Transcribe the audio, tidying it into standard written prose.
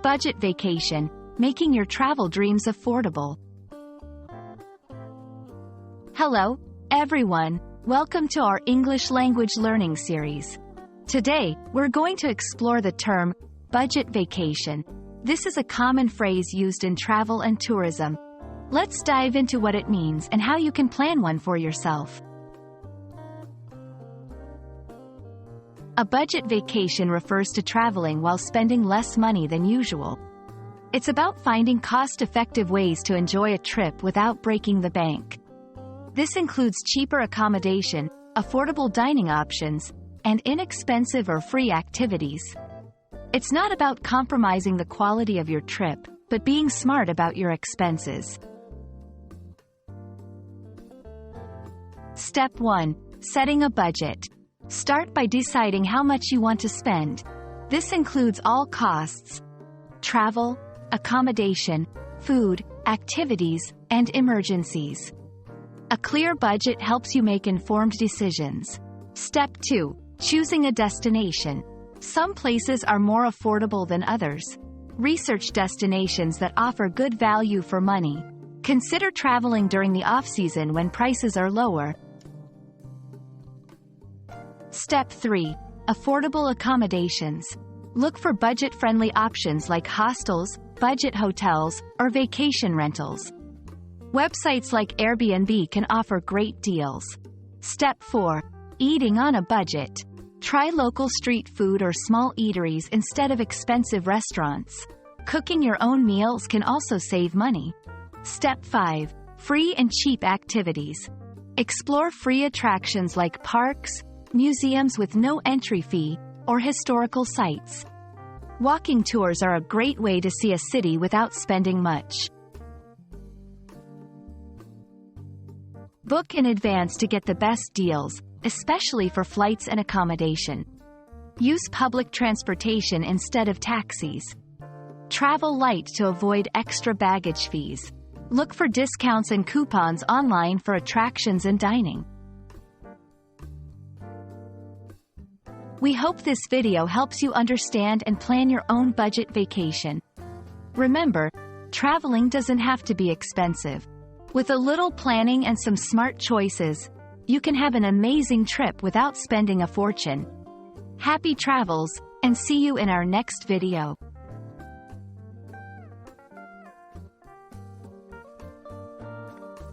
Budget vacation, making your travel dreams affordable. Hello, everyone. Welcome to our English language learning series. Today, we're going to explore the term budget vacation. This is a common phrase used in travel and tourism. Let's dive into what it means and how you can plan one for yourself. A budget vacation refers to traveling while spending less money than usual. It's about finding cost-effective ways to enjoy a trip without breaking the bank. This includes cheaper accommodation, affordable dining options, and inexpensive or free activities. It's not about compromising the quality of your trip, but being smart about your expenses. Step 1. Setting a budget. Start by deciding how much you want to spend. This includes all costs: travel, accommodation, food, activities, and emergencies. A clear budget helps you make informed decisions. Step 2. Choosing a destination. Some places are more affordable than others. Research destinations that offer good value for money. Consider traveling during the off-season when prices are lower. Step 3. Affordable accommodations. Look for budget-friendly options like hostels, budget hotels, or vacation rentals. Websites like Airbnb can offer great deals. Step 4. Eating on a budget. Try local street food or small eateries instead of expensive restaurants. Cooking your own meals can also save money. Step 5. Free and cheap activities. Explore free attractions like parks, museums with no entry fee, or historical sites. Walking tours are a great way to see a city without spending much. Book in advance to get the best deals, especially for flights and accommodation. Use public transportation instead of taxis. Travel light to avoid extra baggage fees. Look for discounts and coupons online for attractions and dining. We hope this video helps you understand and plan your own budget vacation. Remember, traveling doesn't have to be expensive. With a little planning and some smart choices, you can have an amazing trip without spending a fortune. Happy travels, and see you in our next video.